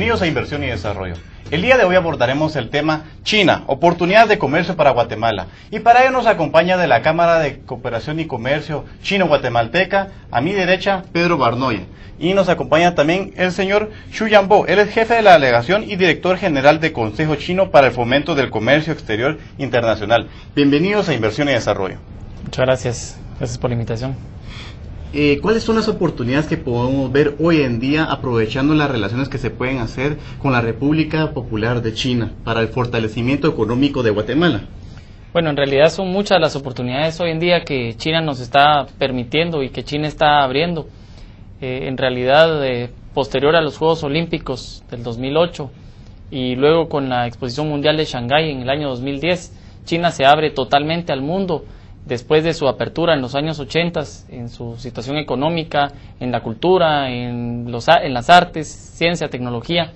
Bienvenidos a Inversión y Desarrollo. El día de hoy abordaremos el tema China, oportunidades de comercio para Guatemala. Y para ello nos acompaña de la Cámara de Cooperación y Comercio Chino-Guatemalteca, a mi derecha, Pedro Barnoya. Y nos acompaña también el señor Xu Yanbo. Él es jefe de la delegación y director general de Consejo Chino para el Fomento del Comercio Exterior Internacional. Bienvenidos a Inversión y Desarrollo. Muchas gracias. Gracias por la invitación. ¿Cuáles son las oportunidades que podemos ver hoy en día aprovechando las relaciones que se pueden hacer con la República Popular de China para el fortalecimiento económico de Guatemala? Bueno, en realidad son muchas las oportunidades hoy en día que China nos está permitiendo y que China está abriendo. En realidad, posterior a los Juegos Olímpicos del 2008 y luego con la Exposición Mundial de Shanghái en el año 2010, China se abre totalmente al mundo. Después de su apertura en los años 80, en su situación económica, en la cultura, en las artes, ciencia, tecnología,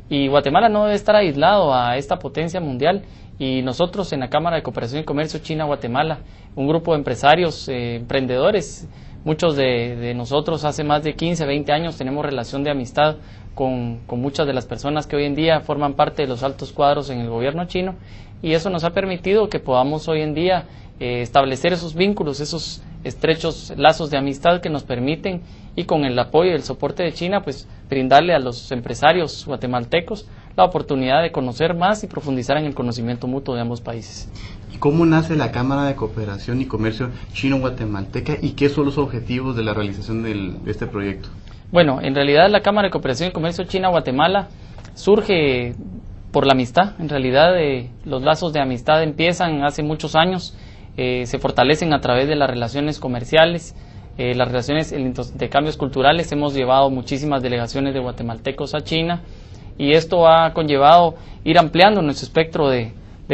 y Guatemala no debe estar aislado a esta potencia mundial, y nosotros en la Cámara de Cooperación y Comercio China-Guatemala, un grupo de empresarios, emprendedores, muchos de nosotros hace más de 15, 20 años tenemos relación de amistad con muchas de las personas que hoy en día forman parte de los altos cuadros en el gobierno chino, y eso nos ha permitido que podamos hoy en día establecer esos vínculos, esos estrechos lazos de amistad que nos permiten, y con el apoyo y el soporte de China, pues brindarle a los empresarios guatemaltecos la oportunidad de conocer más y profundizar en el conocimiento mutuo de ambos países. ¿Y cómo nace la Cámara de Cooperación y Comercio Chino-Guatemalteca y qué son los objetivos de la realización de este proyecto? Bueno, en realidad la Cámara de Cooperación y Comercio China-Guatemala surge por la amistad. En realidad los lazos de amistad empiezan hace muchos años. Se fortalecen a través de las relaciones comerciales, las relaciones, el intercambios culturales. Hemos llevado muchísimas delegaciones de guatemaltecos a China, y esto ha conllevado ir ampliando nuestro espectro de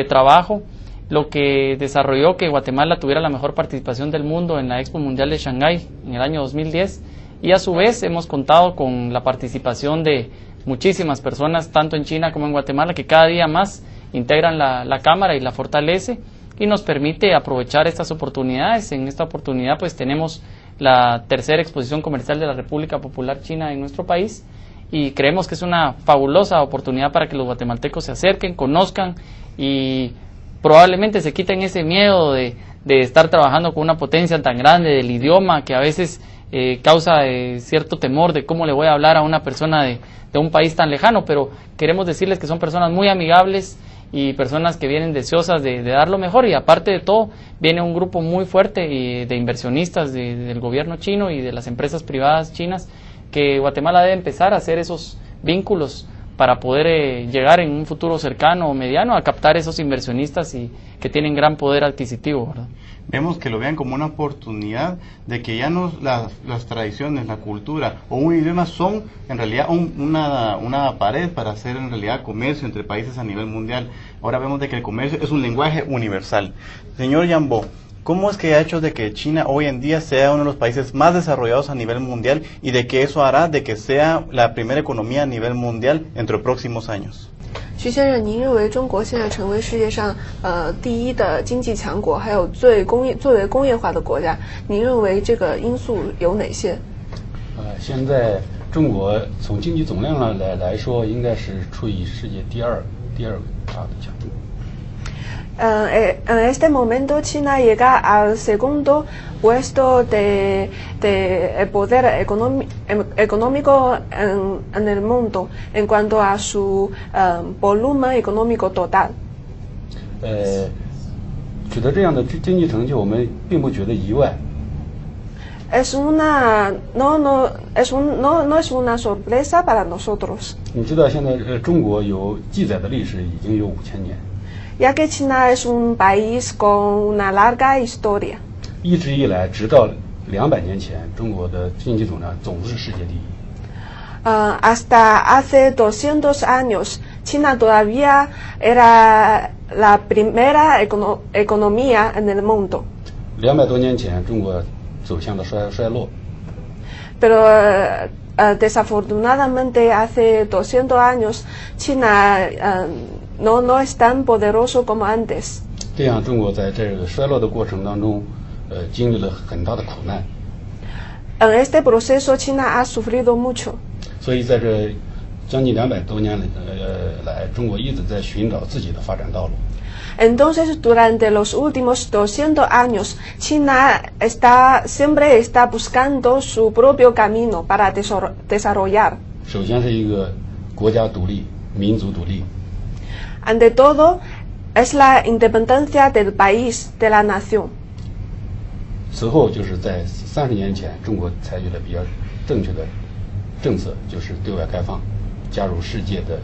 trabajo, lo que desarrolló que Guatemala tuviera la mejor participación del mundo en la Expo Mundial de Shanghái en el año 2010, y a su vez hemos contado con la participación de muchísimas personas, tanto en China como en Guatemala, que cada día más integran la Cámara y la fortalece, y nos permite aprovechar estas oportunidades. En esta oportunidad pues tenemos la tercera exposición comercial de la República Popular China en nuestro país, y creemos que es una fabulosa oportunidad para que los guatemaltecos se acerquen, conozcan y probablemente se quiten ese miedo de estar trabajando con una potencia tan grande, del idioma que a veces causa cierto temor de cómo le voy a hablar a una persona de un país tan lejano, pero queremos decirles que son personas muy amigables y personas que vienen deseosas de dar lo mejor, y aparte de todo viene un grupo muy fuerte de inversionistas del gobierno chino y de las empresas privadas chinas, que Guatemala debe empezar a hacer esos vínculos para poder llegar en un futuro cercano o mediano a captar esos inversionistas y que tienen gran poder adquisitivo, ¿verdad? Vemos que lo vean como una oportunidad de que ya no las tradiciones, la cultura o un idioma son en realidad una pared para hacer en realidad comercio entre países a nivel mundial. Ahora vemos de que el comercio es un lenguaje universal. Señor Yanbo, ¿cómo es que ha hecho de que China hoy en día sea uno de los países más desarrollados a nivel mundial y de que eso hará de que sea la primera economía a nivel mundial entre los próximos años? 徐先生，您认为中国现在成为世界上第一的经济强国，还有最为工业化的国家，您认为这个因素有哪些？现在中国从经济总量来说，应该是处于世界第二大的强国。En este momento China llega al segundo puesto de poder económico en el mundo en cuanto a su volumen económico total. 取得这样的经济成就，我们并不觉得意外。No es una sorpresa para nosotros. 你知道现在中国有记载的历史已经有5000年。Ya que China es un país con una larga historia. 一直以来，直到200年前，中国的经济总量总是世界第一。Hasta hace 200 años, China todavía era la primera economía en el mundo. 200多年前，中国走向了衰落。Pero desafortunadamente hace 200 años, China no es tan poderoso como antes. 这样，中国在这个衰落的过程当中，经历了很大的苦难。En este proceso, China ha sufrido mucho. 所以在这将近200多年来，中国一直在寻找自己的发展道路。Entonces, durante los últimos 200 años, China siempre está buscando su propio camino para desarrollar. 首先是一个国家独立、民族独立。Ante todo, es la independencia del país, de la nación. 此后就是在30年前，中国采取了比较正确的政策，就是对外开放，加入世界的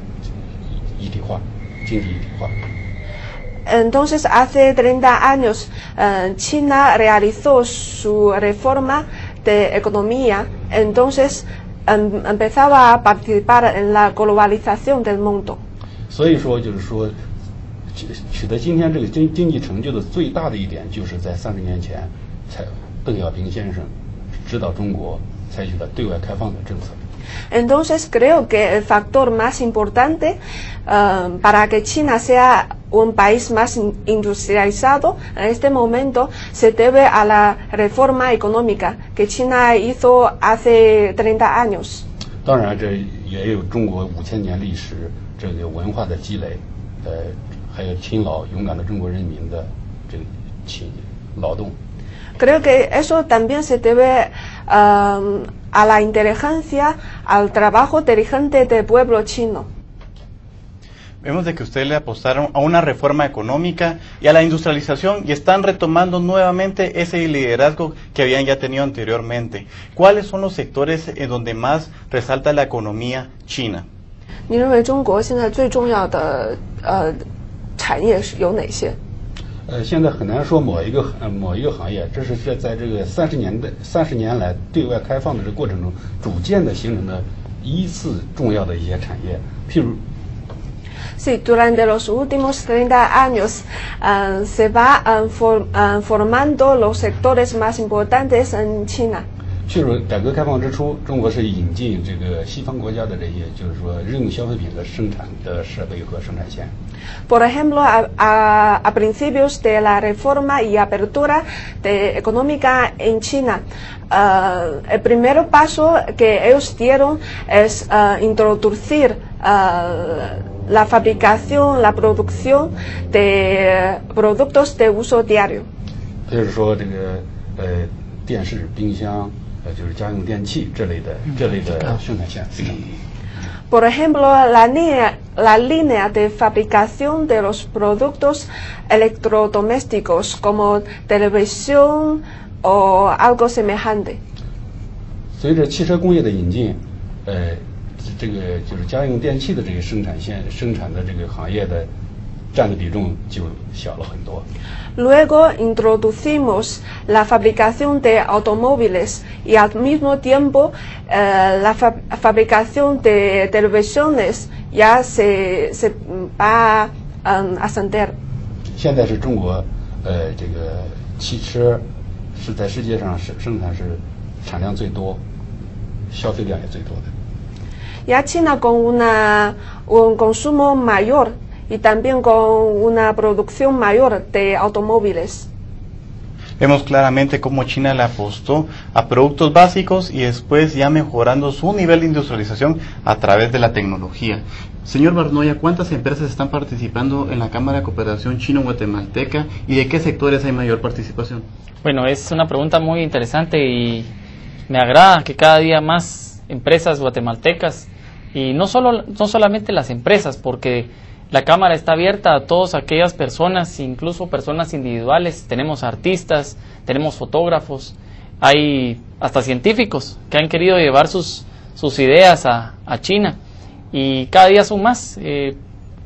一体化、经济一体化。Entonces, hace 30 años, China realizó su reforma de economía, entonces empezaba a participar en la globalización del mundo. 所以说，就是说，取得今天这个经济成就的最大的一点，就是在30年前，邓小平先生指导中国采取了对外开放的政策。Entonces creo que el factor más importante para que China sea un país más industrializado en este momento se debe a la reforma económica que China hizo hace 30 años. 当然，这也有中国5000年历史这个文化的积累，还有勤劳勇敢的中国人民的这个劳动。Creo que eso también se debe a la inteligencia, al trabajo diligente del pueblo chino. Vemos de que ustedes le apostaron a una reforma económica y a la industrialización y están retomando nuevamente ese liderazgo que habían ya tenido anteriormente. ¿Cuáles son los sectores en donde más resalta la economía china? 您认为中国现在最重要的产业是有哪些？现在很难说某一个行业，这是在这个30年来对外开放的这个过程中，逐渐的形成的依次重要的一些产业，譬如。Sí, durante los últimos 30 años se va formando los sectores más importantes en China. 譬如改革开放之初，中国是引进这个西方国家的这些，就是说日用消费品的生产的设备和生产线。Por ejemplo, a principios de la reforma y apertura económica en China, el primer paso que ellos dieron es introducir la fabricación, la producción de productos de uso diario. 就是说这个电视、冰箱。就是家用电器这类的生产线非常多。Por ejemplo, la línea de fabricación de los productos electrodomésticos como televisión o algo semejante. 随着汽车工业的引进，这个就是家用电器的这个生产的这个行业的占的比重就小了很多。Luego introducimos la fabricación de automóviles y al mismo tiempo la fabricación de televisiones ya se va a ascender. 现在是中国这个汽车是在世界上生产是产量最多，消费量也最多的。Ya China con un consumo mayor y también con una producción mayor de automóviles. Vemos claramente cómo China le apostó a productos básicos y después ya mejorando su nivel de industrialización a través de la tecnología. Señor Barnoya, ¿cuántas empresas están participando en la Cámara de Cooperación Chino-Guatemalteca y de qué sectores hay mayor participación? Bueno, es una pregunta muy interesante y me agrada que cada día más empresas guatemaltecas, y no solamente las empresas, porque la Cámara está abierta a todas aquellas personas, incluso personas individuales. Tenemos artistas, tenemos fotógrafos, hay hasta científicos que han querido llevar sus ideas a China, y cada día son más.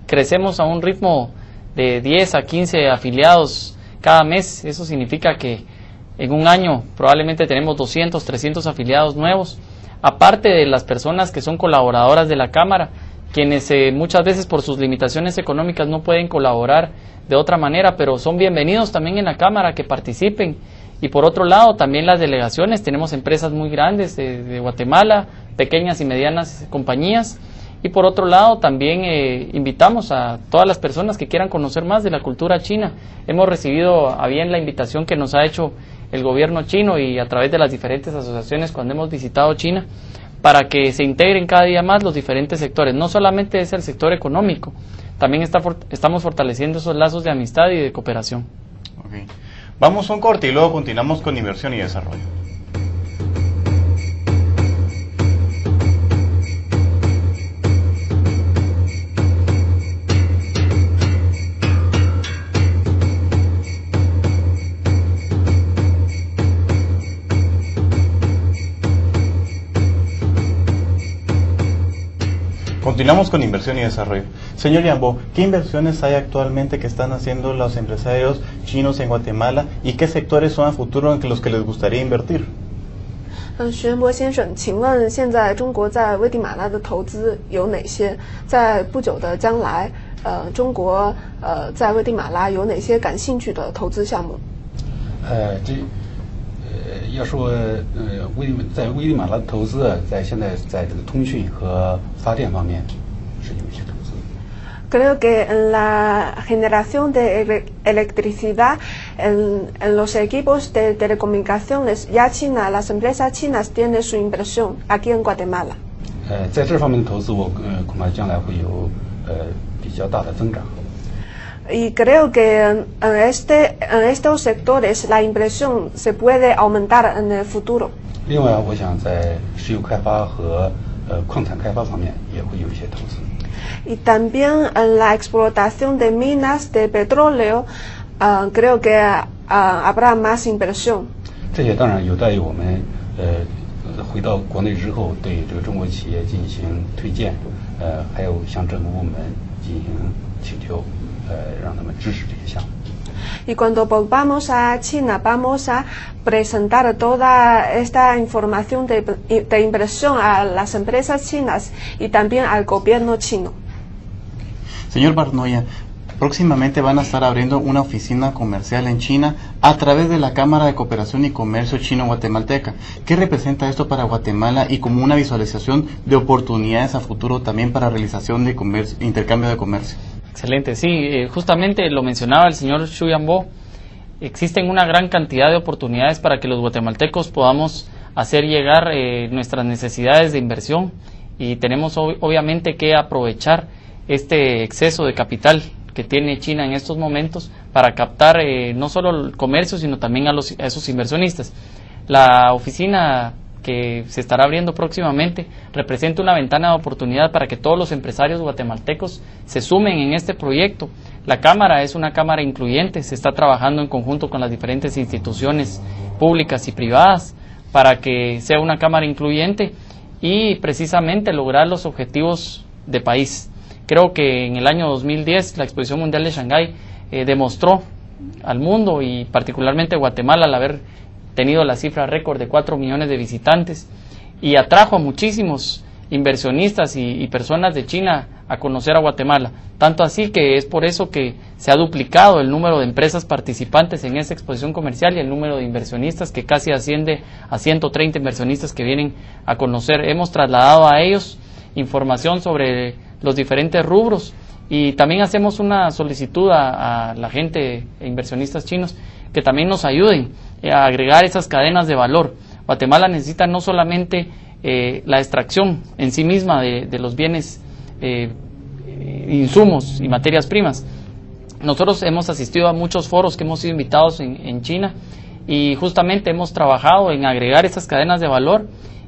Crecemos a un ritmo de 10 a 15 afiliados cada mes. Eso significa que en un año probablemente tenemos 200, 300 afiliados nuevos, aparte de las personas que son colaboradoras de la Cámara, quienes muchas veces por sus limitaciones económicas no pueden colaborar de otra manera, pero son bienvenidos también en la Cámara, que participen. Y por otro lado, también las delegaciones, tenemos empresas muy grandes de Guatemala, pequeñas y medianas compañías, y por otro lado también invitamos a todas las personas que quieran conocer más de la cultura china. Hemos recibido a bien la invitación que nos ha hecho el gobierno chino y a través de las diferentes asociaciones cuando hemos visitado China, para que se integren cada día más los diferentes sectores. No solamente es el sector económico, también estamos fortaleciendo esos lazos de amistad y de cooperación. Okay. Vamos a un corte y luego continuamos con inversión y desarrollo. Continuamos con inversión y desarrollo. Señor Yambo, ¿qué inversiones hay actualmente que están haciendo los empresarios chinos en Guatemala y qué sectores son a futuro en los que les gustaría invertir? 徐元博先生，请问现在中国在危地马拉的投资有哪些？在不久的将来，中国在危地马拉有哪些感兴趣的投资项目？要说在危地马拉的投资，在现在在这个通讯和发电方面是有一些投资。Creo que en la generación de electricidad, en los equipos de telecomunicaciones, ya China, las empresas chinas tienen su inversión aquí en Guatemala. 在这方面的投资，恐怕将来会有比较大的增长。Y creo que en estos sectores la inversión se puede aumentar en el futuro. 另外，我想在石油开发和矿产开发方面也会有一些投资。Y también en la explotación de minas de petróleo, creo que habrá más inversión. 这些当然有待于我们回到国内之后，对这个中国企业进行推荐，还有向政府部门进行请求。让他们支持这些项目。Y cuando volvamos a China, vamos a presentar toda esta información de inversión a las empresas chinas y también al gobierno chino. Señor Barnoya, próximamente van a estar abriendo una oficina comercial en China a través de la Cámara de Cooperación y Comercio Chino-Guatemalteca. ¿Qué representa esto para Guatemala y como una visualización de oportunidades a futuro también para realización de intercambio de comercio? Excelente, sí, justamente lo mencionaba el señor Xu Yanbo, existen una gran cantidad de oportunidades para que los guatemaltecos podamos hacer llegar nuestras necesidades de inversión y tenemos obviamente que aprovechar este exceso de capital que tiene China en estos momentos para captar no solo el comercio sino también a esos inversionistas. La oficina que se estará abriendo próximamente representa una ventana de oportunidad para que todos los empresarios guatemaltecos se sumen en este proyecto. La Cámara es una Cámara incluyente, se está trabajando en conjunto con las diferentes instituciones públicas y privadas para que sea una Cámara incluyente y precisamente lograr los objetivos de país. Creo que en el año 2010 la Exposición Mundial de Shanghái demostró al mundo y particularmente Guatemala al haber tenido la cifra récord de 4 millones de visitantes y atrajo a muchísimos inversionistas y personas de China a conocer a Guatemala, tanto así que es por eso que se ha duplicado el número de empresas participantes en esta exposición comercial y el número de inversionistas que casi asciende a 130 inversionistas que vienen a conocer. Hemos trasladado a ellos información sobre los diferentes rubros y también hacemos una solicitud a la gente e inversionistas chinos que también nos ayuden a agregar esas cadenas de valor. Guatemala necesita no solamente la extracción en sí misma de los bienes, insumos y materias primas. Nosotros hemos asistido a muchos foros que hemos sido invitados en China y justamente hemos trabajado en agregar esas cadenas de valor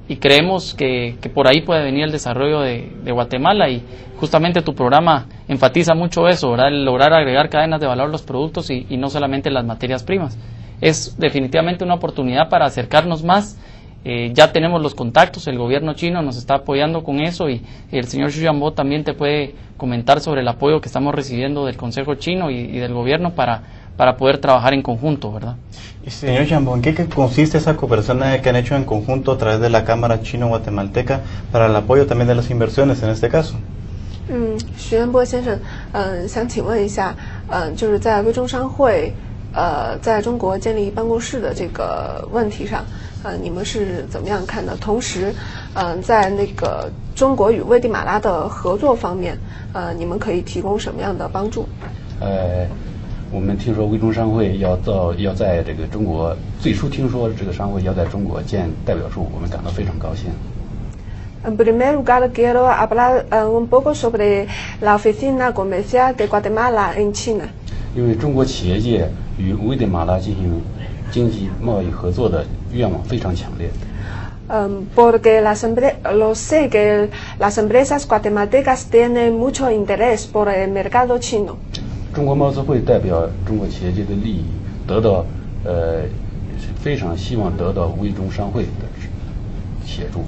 y creemos que por ahí puede venir el desarrollo de Guatemala y justamente tu programa enfatiza mucho eso, ¿verdad? El lograr agregar cadenas de valor a los productos y no solamente las materias primas. Es definitivamente una oportunidad para acercarnos más. Ya tenemos los contactos, el gobierno chino nos está apoyando con eso y el señor Xu Yanbo también te puede comentar sobre el apoyo que estamos recibiendo del Consejo Chino y del gobierno para poder trabajar en conjunto, ¿verdad? Señor Yanbo, ¿en qué consiste esa cooperación que han hecho en conjunto a través de la Cámara Chino-Guatemalteca para el apoyo también de las inversiones en este caso? 徐元波先生，想请问一下，就是在微中商会在中国建立办公室的这个问题上，你们是怎么样看的？同时，在那个中国与危地马拉的合作方面，你们可以提供什么样的帮助？我们听说微中商会要在这个中国，最初听说这个商会要在中国建代表处，我们感到非常高兴。En primer lugar, quiero hablar un poco sobre la oficina comercial de Guatemala en China. 因为中国企业界与危地马拉进行经济贸易合作的愿望非常强烈。Porque lo sé que las empresas guatemaltecas tienen mucho interés por el mercado chino. 中国贸资会代表中国企业界的利益，非常希望得到危中商会的协助。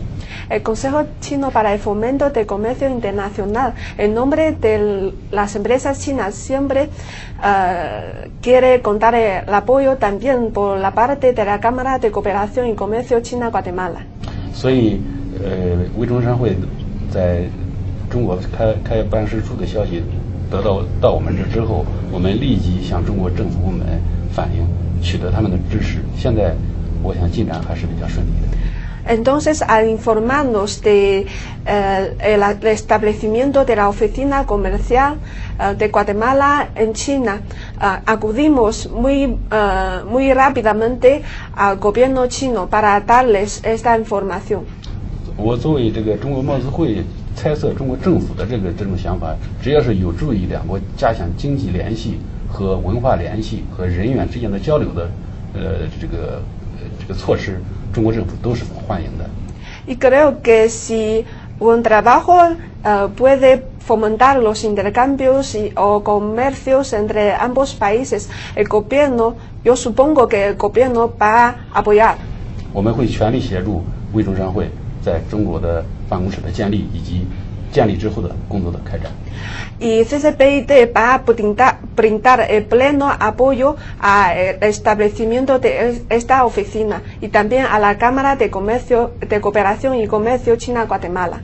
El Consejo Chino para el Fomento del Comercio Internacional, en nombre de las empresas chinas, siempre quiere contar el apoyo también por la parte de la Cámara de Cooperación y Comercio China-Guatemala. 所以，危中商会在中国开办事处的消息到我们这之后，我们立即向中国政府部门反映，取得他们的支持。现在，我想进展还是比较顺利的。 Entonces, al informarnos de el establecimiento de la oficina comercial de Guatemala en China, acudimos muy rápidamente al gobierno chino para darles esta información. 我作为这个中国贸资会猜测中国政府的这种想法，只要是有助于两国加强经济联系和文化联系和人员之间的交流的这个措施。 中国政府都是欢迎的。 Y creo que si un trabajo puede fomentar los intercambios o comercios entre ambos países, el gobierno, yo supongo que el gobierno va a apoyar. 我们会全力协助危中商会在中国的办公室的建立以及建立之后的工作的开展。 Y CCPIT va a brindar el pleno apoyo al establecimiento de esta oficina y también a la Cámara de Cooperación y Comercio China-Guatemala.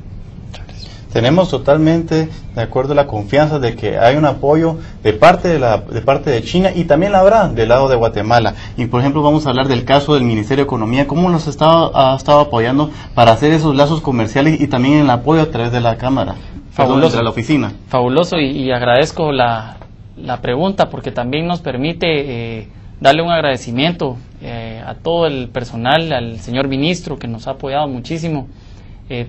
Tenemos totalmente de acuerdo la confianza de que hay un apoyo de parte de China y también la habrá del lado de Guatemala. Y por ejemplo vamos a hablar del caso del Ministerio de Economía, cómo nos ha estado apoyando para hacer esos lazos comerciales y también el apoyo a través de la Cámara. Fabuloso. De la oficina. Fabuloso y agradezco la pregunta porque también nos permite darle un agradecimiento a todo el personal, al señor ministro que nos ha apoyado muchísimo,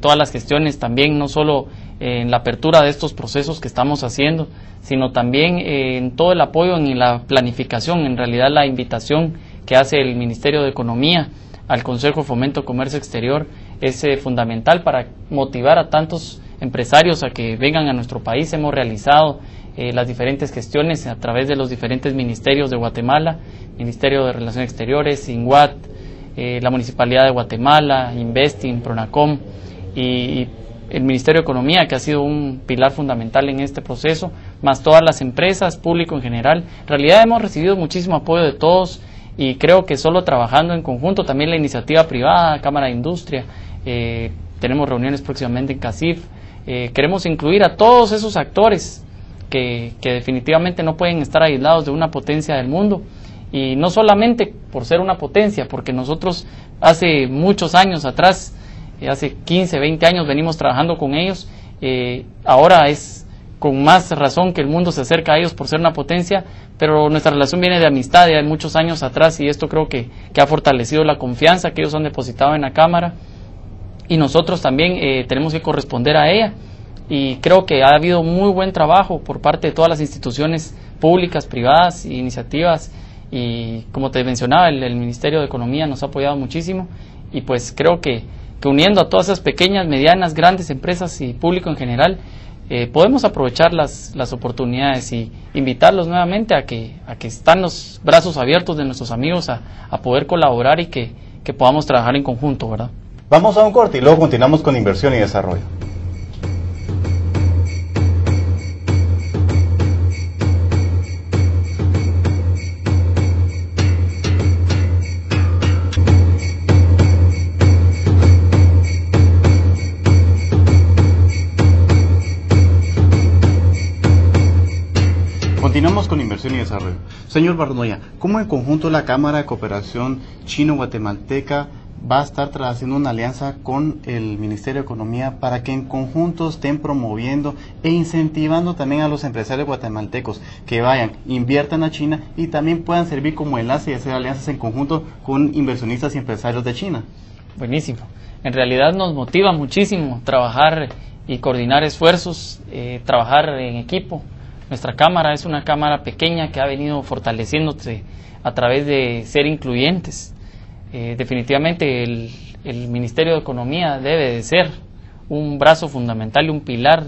todas las gestiones también, no solo en la apertura de estos procesos que estamos haciendo, sino también en todo el apoyo en la planificación, en realidad la invitación que hace el Ministerio de Economía al Consejo de Fomento Comercio Exterior es fundamental para motivar a tantos empresarios a que vengan a nuestro país. Hemos realizado las diferentes gestiones a través de los diferentes ministerios de Guatemala, Ministerio de Relaciones Exteriores, INGUAT, la Municipalidad de Guatemala, Investing, Pronacom y el Ministerio de Economía, que ha sido un pilar fundamental en este proceso, más todas las empresas, público en general. En realidad hemos recibido muchísimo apoyo de todos y creo que solo trabajando en conjunto, también la iniciativa privada, Cámara de Industria, tenemos reuniones próximamente en CACIF. Queremos incluir a todos esos actores que definitivamente no pueden estar aislados de una potencia del mundo, y no solamente por ser una potencia, porque nosotros hace muchos años atrás, hace 15, 20 años venimos trabajando con ellos, ahora es con más razón que el mundo se acerca a ellos por ser una potencia, pero nuestra relación viene de amistad de muchos años atrás y esto creo que ha fortalecido la confianza que ellos han depositado en la Cámara. Y nosotros también tenemos que corresponder a ella, y creo que ha habido muy buen trabajo por parte de todas las instituciones públicas, privadas e iniciativas, y como te mencionaba, el Ministerio de Economía nos ha apoyado muchísimo, y pues creo que uniendo a todas esas pequeñas, medianas, grandes empresas y público en general, podemos aprovechar las oportunidades y invitarlos nuevamente a que están los brazos abiertos de nuestros amigos a poder colaborar y que podamos trabajar en conjunto, ¿verdad? Vamos a un corte y luego continuamos con inversión y desarrollo. Continuamos con inversión y desarrollo. Señor Barnoya, ¿cómo en conjunto la Cámara de Cooperación Chino-Guatemalteca va a estar haciendo una alianza con el Ministerio de Economía para que en conjunto estén promoviendo e incentivando también a los empresarios guatemaltecos que vayan, inviertan a China y también puedan servir como enlace y hacer alianzas en conjunto con inversionistas y empresarios de China? Buenísimo. En realidad nos motiva muchísimo trabajar y coordinar esfuerzos, trabajar en equipo. Nuestra cámara es una cámara pequeña que ha venido fortaleciéndose a través de ser incluyentes. Definitivamente el Ministerio de Economía debe de ser un brazo fundamental y un pilar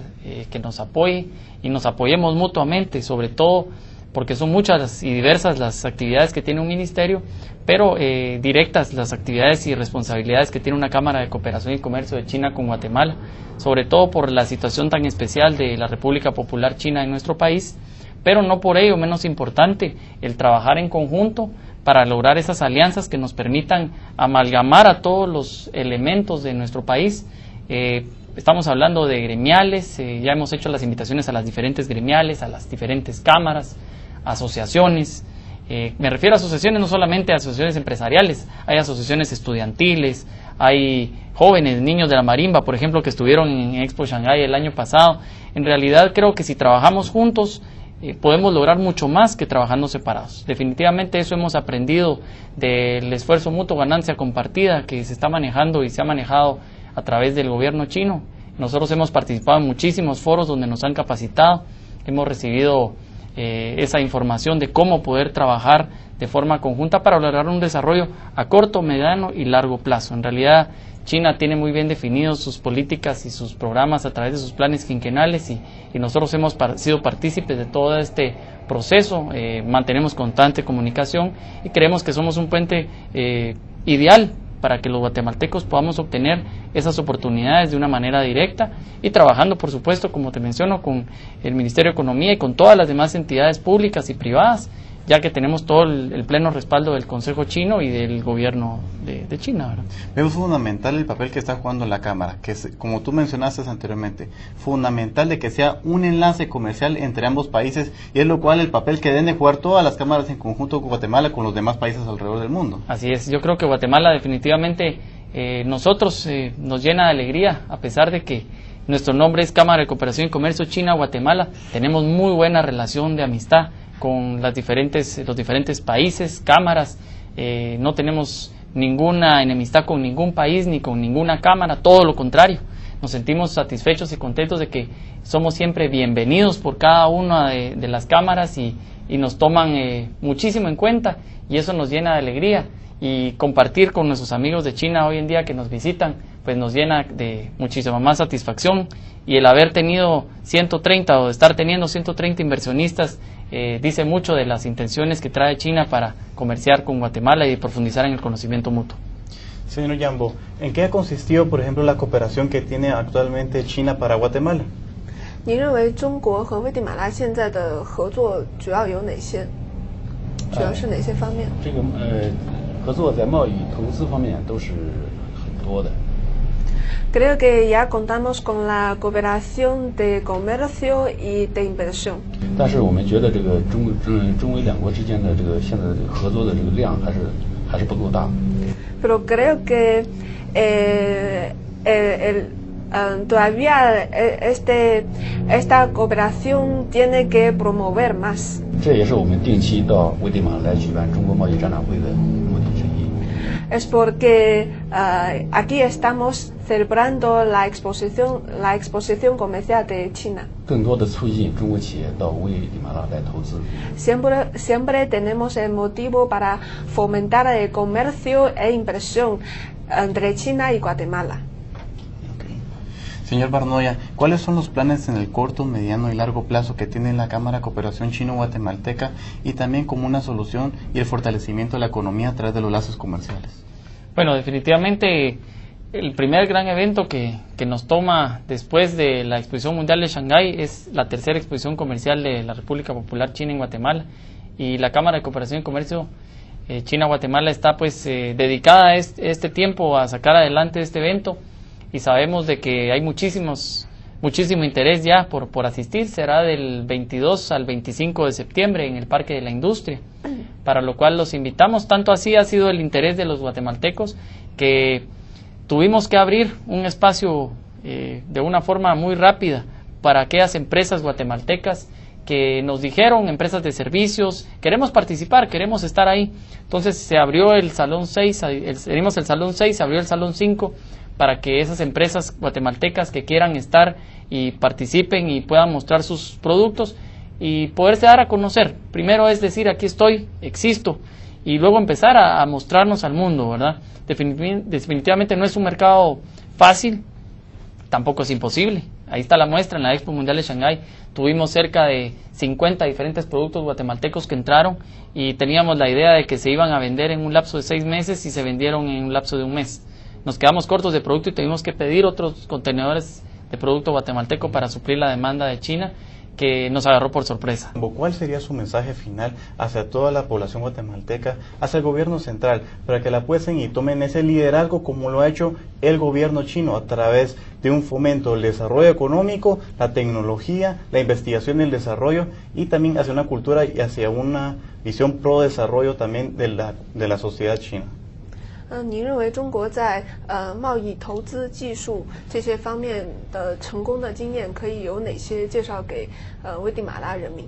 que nos apoye y nos apoyemos mutuamente, sobre todo porque son muchas y diversas las actividades que tiene un ministerio, pero directas las actividades y responsabilidades que tiene una Cámara de Cooperación y Comercio de China con Guatemala, sobre todo por la situación tan especial de la República Popular China en nuestro país, pero no por ello menos importante el trabajar en conjunto para lograr esas alianzas que nos permitan amalgamar a todos los elementos de nuestro país. Estamos hablando de gremiales, ya hemos hecho las invitaciones a las diferentes gremiales, a las diferentes cámaras, asociaciones. Me refiero a asociaciones, no solamente a asociaciones empresariales, hay asociaciones estudiantiles, hay jóvenes, niños de la marimba, por ejemplo, que estuvieron en Expo Shanghái el año pasado. En realidad creo que si trabajamos juntos podemos lograr mucho más que trabajando separados. Definitivamente eso hemos aprendido del esfuerzo mutuo, ganancia compartida que se está manejando y se ha manejado a través del gobierno chino. Nosotros hemos participado en muchísimos foros donde nos han capacitado, hemos recibido esa información de cómo poder trabajar de forma conjunta para lograr un desarrollo a corto, mediano y largo plazo. En realidad China tiene muy bien definidos sus políticas y sus programas a través de sus planes quinquenales y nosotros hemos sido partícipes de todo este proceso, mantenemos constante comunicación y creemos que somos un puente ideal para que los guatemaltecos podamos obtener esas oportunidades de una manera directa y trabajando, por supuesto, como te menciono, con el Ministerio de Economía y con todas las demás entidades públicas y privadas, ya que tenemos todo el pleno respaldo del Consejo Chino y del gobierno de China, ¿verdad? Vemos fundamental el papel que está jugando la Cámara, que es, como tú mencionaste anteriormente, fundamental de que sea un enlace comercial entre ambos países, y es lo cual el papel que deben de jugar todas las cámaras en conjunto con Guatemala, con los demás países alrededor del mundo. Así es, yo creo que Guatemala definitivamente nosotros nos llena de alegría, a pesar de que nuestro nombre es Cámara de Cooperación y Comercio China-Guatemala, tenemos muy buena relación de amistad con los diferentes países, cámaras, no tenemos ninguna enemistad con ningún país ni con ninguna cámara, todo lo contrario, nos sentimos satisfechos y contentos de que somos siempre bienvenidos por cada una de las cámaras y nos toman muchísimo en cuenta y eso nos llena de alegría y compartir con nuestros amigos de China hoy en día que nos visitan pues nos llena de muchísima más satisfacción y el haber tenido 130 o de estar teniendo 130 inversionistas dice mucho de las intenciones que trae China para comerciar con Guatemala y profundizar en el conocimiento mutuo. Señor Yambo, ¿en qué ha consistido, por ejemplo, la cooperación que tiene actualmente China para Guatemala? 您认为中国和危地马拉现在的合作主要有哪些？主要是哪些方面？这个合作在贸易、投资方面都是很多的。 Creo que ya contamos con la cooperación de comercio y de inversión. 但是我们觉得这个中维两国之间的这个现在合作的这个量还是不够大。 Pero creo que todavía esta cooperación tiene que promover más. 这也是我们定期到危地马拉来举办中国贸易展览会的目的之一。 Es porque aquí estamos celebrando la exposición comercial de China. 更多的促进中国企业到危地马拉来投资。 Siempre tenemos el motivo para fomentar el comercio e inversión entre China y Guatemala. Señor Barnoya, ¿cuáles son los planes en el corto, mediano y largo plazo que tiene la Cámara de Cooperación Chino-Guatemalteca y también como una solución y el fortalecimiento de la economía a través de los lazos comerciales? Bueno, definitivamente el primer gran evento que nos toma después de la Exposición Mundial de Shanghái es la tercera exposición comercial de la República Popular China en Guatemala y la Cámara de Cooperación y Comercio China-Guatemala está pues dedicada a este tiempo a sacar adelante este evento. Y sabemos de que hay muchísimo interés ya por asistir, será del 22 al 25 de septiembre en el Parque de la Industria, para lo cual los invitamos, tanto así ha sido el interés de los guatemaltecos que tuvimos que abrir un espacio de una forma muy rápida para aquellas empresas guatemaltecas que nos dijeron, empresas de servicios, queremos participar, queremos estar ahí. Entonces se abrió el Salón 6, abrimos el Salón 6, se abrió el Salón 5, para que esas empresas guatemaltecas que quieran estar y participen y puedan mostrar sus productos y poderse dar a conocer. Primero es decir, aquí estoy, existo, y luego empezar a mostrarnos al mundo, ¿verdad? Definitivamente no es un mercado fácil, tampoco es imposible. Ahí está la muestra en la Expo Mundial de Shanghái. Tuvimos cerca de 50 diferentes productos guatemaltecos que entraron y teníamos la idea de que se iban a vender en un lapso de 6 meses y se vendieron en un lapso de 1 mes. Nos quedamos cortos de producto y tuvimos que pedir otros contenedores de producto guatemalteco para suplir la demanda de China, que nos agarró por sorpresa. ¿Cuál sería su mensaje final hacia toda la población guatemalteca, hacia el gobierno central, para que la apuesten y tomen ese liderazgo como lo ha hecho el gobierno chino a través de un fomento del desarrollo económico, la tecnología, la investigación y el desarrollo, y también hacia una cultura y hacia una visión pro desarrollo también de la sociedad china? 您认为中国在贸易、投资、技术这些方面的成功的经验可以有哪些介绍给危地马拉人民？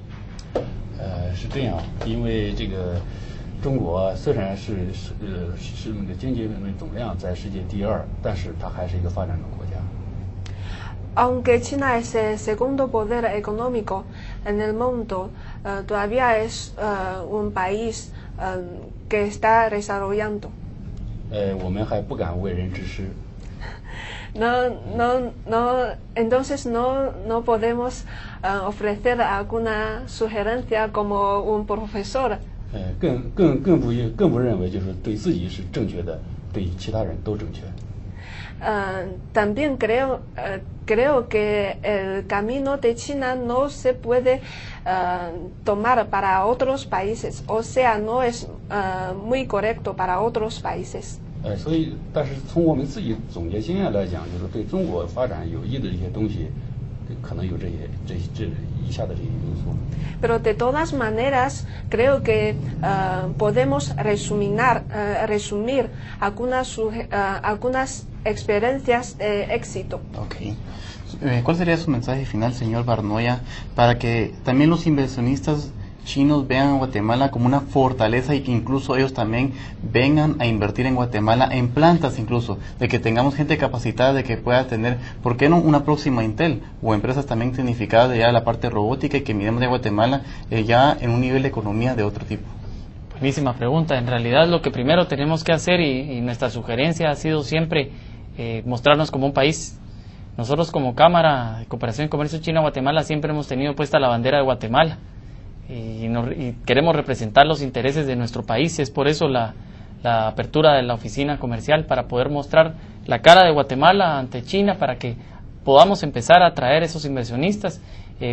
是这样，因为这个中国虽然是那个经济总量在世界第2，但是它还是一个发展中国家。Aunque China es el segundo poder económico en el mundo, todavía es un país que está desarrollando. 我们还不敢为人之师。Entonces no podemos ofrecer alguna sugerencia como un profesor. 更不认为就是对自己是正确的，对其他人都正确。También creo que el camino de China no se puede tomar para otros países, o sea, no es muy correcto para otros países. 所以，但是从我们自己总结经验来讲，就是对中国发展有益的这些东西，可能有这以下的这些因素。Pero de todas maneras, creo que podemos resumir algunas experiencias de éxito. Okay. ¿Cuál sería su mensaje final, señor Barnoya, para que también los inversionistas chinos vean a Guatemala como una fortaleza y que incluso ellos también vengan a invertir en Guatemala, en plantas incluso, de que tengamos gente capacitada, de que pueda tener, ¿por qué no una próxima Intel o empresas también significadas de ya la parte robótica y que miremos de Guatemala ya en un nivel de economía de otro tipo? Buenísima pregunta. En realidad lo que primero tenemos que hacer y nuestra sugerencia ha sido siempre mostrarnos como un país. Nosotros como Cámara de Cooperación y Comercio China-Guatemala siempre hemos tenido puesta la bandera de Guatemala y queremos representar los intereses de nuestro país. Es por eso la apertura de la oficina comercial, para poder mostrar la cara de Guatemala ante China, para que podamos empezar a atraer esos inversionistas.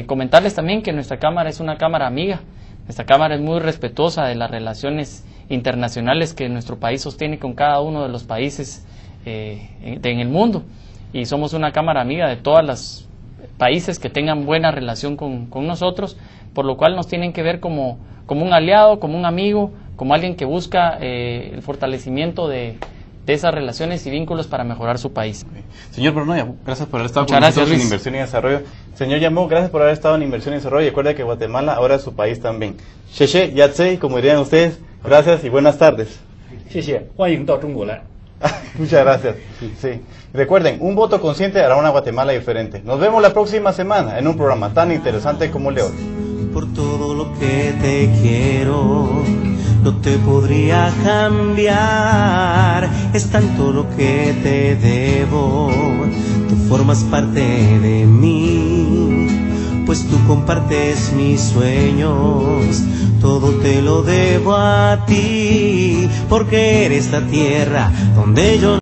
Comentarles también que nuestra Cámara es una Cámara amiga. Nuestra Cámara es muy respetuosa de las relaciones internacionales que nuestro país sostiene con cada uno de los países en el mundo, y somos una Cámara amiga de todos los países que tengan buena relación con nosotros, por lo cual nos tienen que ver como un aliado, como un amigo, como alguien que busca el fortalecimiento de esas relaciones y vínculos para mejorar su país. Señor Barnoya, gracias por haber estado con nosotros en Inversión y Desarrollo. Señor Yamó, gracias por haber estado en Inversión y Desarrollo. Y recuerda que Guatemala ahora es su país también. Xie, Yatsei, como dirían ustedes, gracias y buenas tardes. Muchas gracias. Sí. Recuerden, un voto consciente hará una Guatemala diferente. Nos vemos la próxima semana en un programa tan interesante como el de hoy. Por todo lo que te quiero, no te podría cambiar. Es tanto lo que te debo, tú formas parte de mí, pues tú compartes mis sueños. Todo te lo debo a ti, porque eres la tierra donde yo